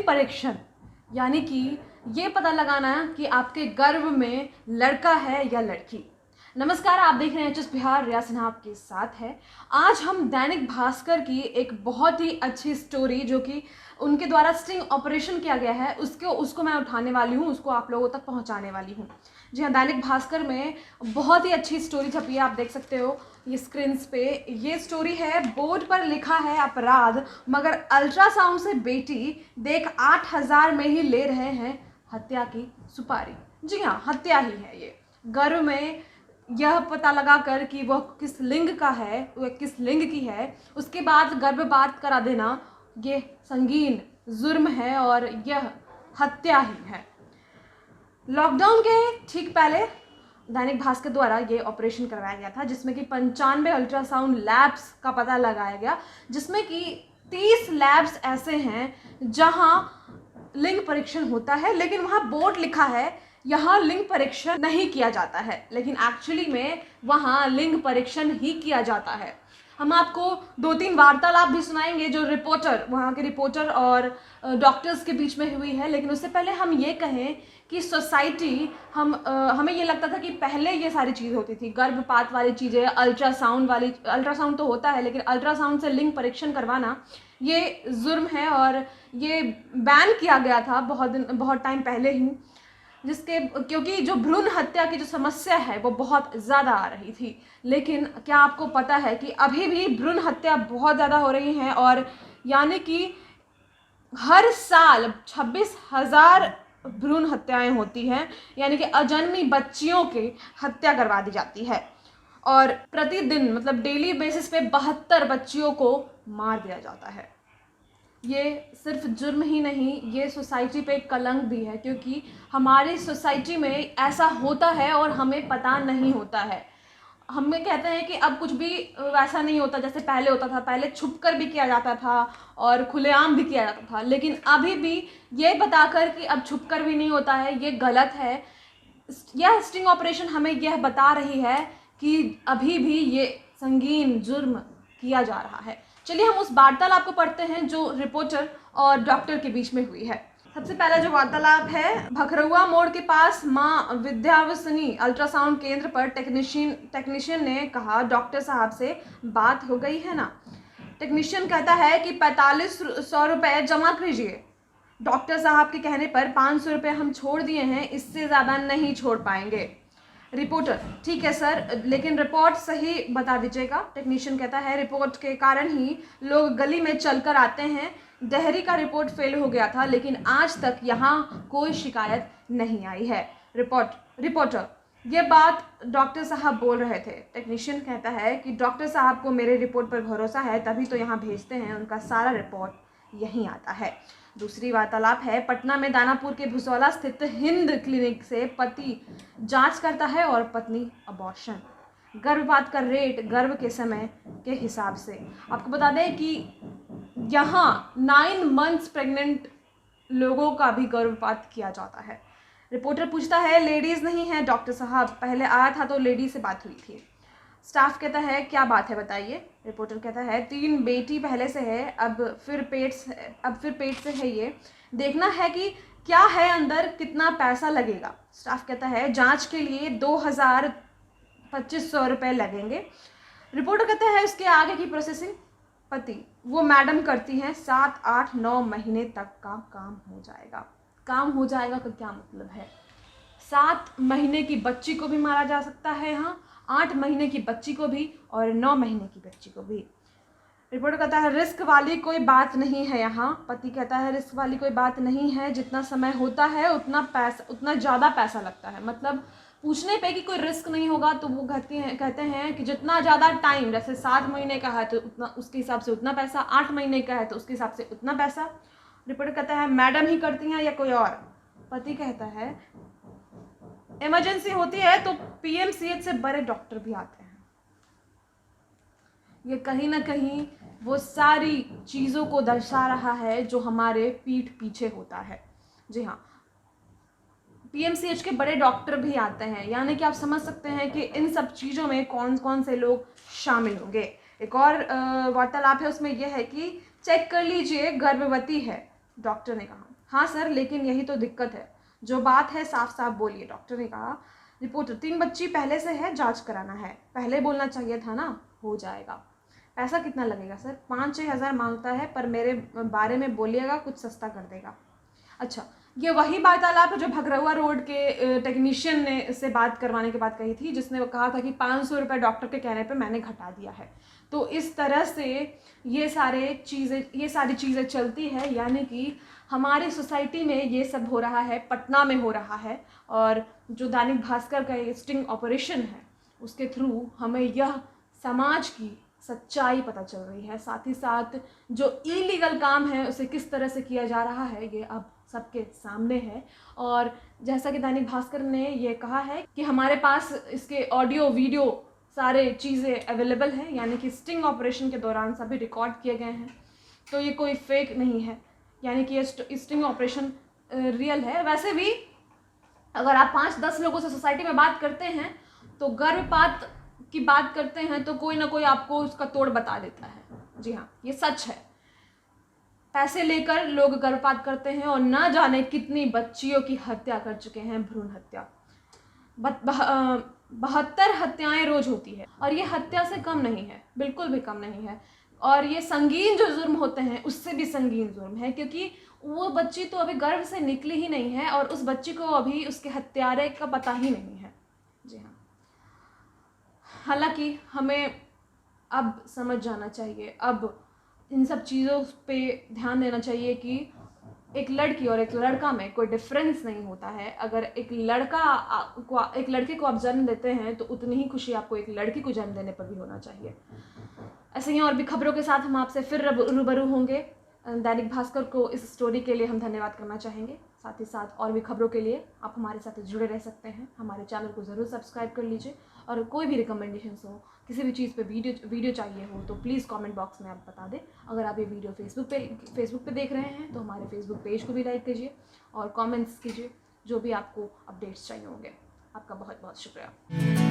लिंग परीक्षण, यानी कि ये पता लगाना कि आपके गर्भ में लड़का है या लड़की। नमस्कार, आप देख रहे हैं एचएस बिहार, रिया सिन्हा आपके साथ है। आज हम दैनिक भास्कर की एक बहुत ही अच्छी स्टोरी, जो कि उनके द्वारा स्टिंग ऑपरेशन किया गया है, उसको मैं उठाने वाली हूँ, उसको आप लोगों तक पहुँचाने वाली हूँ। जी हाँ, दैनिक भास्कर में बहुत ही अच्छी स्टोरी छपी है, आप देख सकते हो ये स्क्रीन पे। ये स्टोरी है, बोर्ड पर लिखा है अपराध मगर अल्ट्रासाउंड से बेटी देख 8,000 में ही ले रहे हैं हत्या की सुपारी। जी हाँ, हत्या ही है ये। गर्भ में यह पता लगा कर कि वह किस लिंग का है, वह किस लिंग की है, उसके बाद गर्भपात करा देना ये संगीन जुर्म है और यह हत्या ही है। लॉकडाउन के ठीक पहले दैनिक भास्कर द्वारा ये ऑपरेशन करवाया गया था, जिसमें कि 95 अल्ट्रासाउंड लैब्स का पता लगाया गया, जिसमें कि 30 लैब्स ऐसे हैं जहां लिंग परीक्षण होता है, लेकिन वहां बोर्ड लिखा है यहाँ लिंग परीक्षण नहीं किया जाता है, लेकिन एक्चुअली में वहाँ लिंग परीक्षण ही किया जाता है। हम आपको 2-3 वार्तालाप भी सुनाएंगे जो वहाँ के रिपोर्टर और डॉक्टर्स के बीच में हुई है। लेकिन उससे पहले हम ये कहें कि सोसाइटी हमें ये लगता था कि पहले ये सारी चीज़ होती थी, गर्भपात वाली चीज़ें, अल्ट्रासाउंड तो होता है, लेकिन अल्ट्रासाउंड से लिंग परीक्षण करवाना ये जुर्म है और ये बैन किया गया था बहुत टाइम पहले ही, क्योंकि जो भ्रूण हत्या की जो समस्या है वो बहुत ज़्यादा आ रही थी। लेकिन क्या आपको पता है कि अभी भी भ्रूण हत्या बहुत ज़्यादा हो रही हैं, और यानी कि हर साल 26,000 भ्रूण हत्याएं होती हैं, यानी कि अजन्मी बच्चियों की हत्या करवा दी जाती है, और प्रतिदिन मतलब डेली बेसिस पे 72 बच्चियों को मार दिया जाता है। ये सिर्फ जुर्म ही नहीं, ये सोसाइटी पे एक कलंक भी है, क्योंकि हमारी सोसाइटी में ऐसा होता है और हमें पता नहीं होता है। हमें कहते हैं कि अब कुछ भी वैसा नहीं होता जैसे पहले होता था, पहले छुपकर भी किया जाता था और खुलेआम भी किया जाता था, लेकिन अभी भी ये बताकर कि अब छुपकर भी नहीं होता है, ये गलत है। यह स्टिंग ऑपरेशन हमें यह बता रही है कि अभी भी ये संगीन जुर्म किया जा रहा है। चलिए हम उस वार्तालाप को पढ़ते हैं जो रिपोर्टर और डॉक्टर के बीच में हुई है। सबसे पहला जो वार्तालाप है, भखरुआ मोड़ के पास मां विद्यावसनी अल्ट्रासाउंड केंद्र पर टेक्नीशियन ने कहा, डॉक्टर साहब से बात हो गई है ना। टेक्नीशियन कहता है कि 4500 रुपये जमा कीजिए। डॉक्टर साहब के कहने पर 500 रुपये हम छोड़ दिए हैं, इससे ज़्यादा नहीं छोड़ पाएंगे। रिपोर्टर, ठीक है सर, लेकिन रिपोर्ट सही बता दीजिएगा। टेक्नीशियन कहता है, रिपोर्ट के कारण ही लोग गली में चलकर आते हैं। डेहरी का रिपोर्ट फेल हो गया था, लेकिन आज तक यहाँ कोई शिकायत नहीं आई है। रिपोर्टर, ये बात डॉक्टर साहब बोल रहे थे। टेक्नीशियन कहता है कि डॉक्टर साहब को मेरे रिपोर्ट पर भरोसा है, तभी तो यहाँ भेजते हैं, उनका सारा रिपोर्ट यहीं आता है। दूसरी वार्तालाप है, पटना में दानापुर के भुसौला स्थित हिंद क्लिनिक से पति जांच करता है और पत्नी अबॉर्शन। गर्भपात का रेट गर्भ के समय के हिसाब से। आपको बता दें कि यहाँ 9 मंथ्स प्रेग्नेंट लोगों का भी गर्भपात किया जाता है। रिपोर्टर पूछता है, लेडीज़ नहीं है डॉक्टर साहब, पहले आया था तो लेडी से बात हुई थी। स्टाफ कहता है, क्या बात है बताइए। रिपोर्टर कहता है, 3 बेटी पहले से है, अब फिर पेट से है, ये देखना है कि क्या है अंदर, कितना पैसा लगेगा। स्टाफ कहता है, जांच के लिए 2,2500 रुपये लगेंगे। रिपोर्टर कहता है, उसके आगे की प्रोसेसिंग पति वो मैडम करती हैं, 7, 8, 9 महीने तक का काम हो जाएगा। काम हो जाएगा का क्या मतलब है? 7 महीने की बच्ची को भी मारा जा सकता है यहाँ, 8 महीने की बच्ची को भी और 9 महीने की बच्ची को भी। रिपोर्टर कहता है, रिस्क वाली कोई बात नहीं है यहाँ। पति कहता है, रिस्क वाली कोई बात नहीं है, जितना समय होता है उतना ज़्यादा पैसा लगता है। मतलब पूछने पे कि कोई रिस्क नहीं होगा तो वो कहते हैं कि जितना ज़्यादा टाइम, जैसे 7 महीने का है तो उतना, उसके हिसाब से उतना पैसा, 8 महीने का है तो उसके हिसाब से उतना पैसा। रिपोर्टर कहता है, मैडम ही करती हैं या कोई और? पति कहता है, इमरजेंसी होती है तो पीएमसीएच से बड़े डॉक्टर भी आते हैं। ये कहीं ना कहीं वो सारी चीज़ों को दर्शा रहा है जो हमारे पीठ पीछे होता है। जी हाँ, पीएमसीएच के बड़े डॉक्टर भी आते हैं, यानी कि आप समझ सकते हैं कि इन सब चीज़ों में कौन कौन से लोग शामिल होंगे। एक और वार्तालाप है, उसमें यह है कि चेक कर लीजिए गर्भवती है, डॉक्टर ने कहा। हाँ सर, लेकिन यही तो दिक्कत है, जो बात है साफ साफ बोलिए। डॉक्टर ने कहा। रिपोर्टर, 3 बच्ची पहले से है, जांच कराना है, पहले बोलना चाहिए था ना। हो जाएगा। पैसा कितना लगेगा सर? 5-6 हज़ार मांगता है, पर मेरे बारे में बोलिएगा, कुछ सस्ता कर देगा। अच्छा, ये वही वार्तालाप है जो भगरहुआ रोड के टेक्नीशियन ने से बात करवाने के बाद कही थी, जिसने कहा था कि 500 रुपये डॉक्टर के कहने पे मैंने घटा दिया है। तो इस तरह से ये सारी चीज़ें चलती है, यानी कि हमारे सोसाइटी में ये सब हो रहा है, पटना में हो रहा है। और जो दैनिक भास्कर का ये स्टिंग ऑपरेशन है, उसके थ्रू हमें यह समाज की सच्चाई पता चल रही है। साथ ही साथ जो इलीगल काम है उसे किस तरह से किया जा रहा है, ये अब सबके सामने है। और जैसा कि दैनिक भास्कर ने ये कहा है कि हमारे पास इसके ऑडियो वीडियो सारे चीज़ें अवेलेबल हैं, यानी कि स्टिंग ऑपरेशन के दौरान सभी रिकॉर्ड किए गए हैं। तो ये कोई फेक नहीं है, यानी कि ये स्टिंग ऑपरेशन रियल है। वैसे भी अगर आप 5-10 लोगों से सोसाइटी में बात करते हैं तो गर्भपात की बात करते हैं तो कोई ना कोई आपको उसका तोड़ बता देता है। जी हाँ, ये सच है। पैसे लेकर लोग गर्भपात करते हैं और ना जाने कितनी बच्चियों की हत्या कर चुके हैं, भ्रूण हत्या। 72 हत्याएं रोज होती है, और ये हत्या से कम नहीं है, बिल्कुल भी कम नहीं है। और ये संगीन जो जुर्म होते हैं उससे भी संगीन जुर्म है, क्योंकि वो बच्ची तो अभी गर्भ से निकली ही नहीं है और उस बच्ची को अभी उसके हत्यारे का पता ही नहीं है। जी हाँ, हालांकि हमें अब समझ जाना चाहिए, अब इन सब चीज़ों पे ध्यान देना चाहिए कि एक लड़की और एक लड़का में कोई डिफरेंस नहीं होता है। अगर एक लड़के को आप जन्म देते हैं तो उतनी ही खुशी आपको एक लड़की को जन्म देने पर भी होना चाहिए। ऐसे ही और भी खबरों के साथ हम आपसे फिर रूबरू होंगे। दैनिक भास्कर को इस स्टोरी के लिए हम धन्यवाद करना चाहेंगे। साथ ही साथ और भी खबरों के लिए आप हमारे साथ जुड़े रह सकते हैं। हमारे चैनल को ज़रूर सब्सक्राइब कर लीजिए, और कोई भी रिकमेंडेशंस हो, किसी भी चीज़ पे वीडियो चाहिए हो तो प्लीज़ कमेंट बॉक्स में आप बता दें। अगर आप ये वीडियो फेसबुक पे देख रहे हैं तो हमारे फेसबुक पेज को भी लाइक कीजिए और कमेंट्स कीजिए, जो भी आपको अपडेट्स चाहिए होंगे। आपका बहुत बहुत शुक्रिया।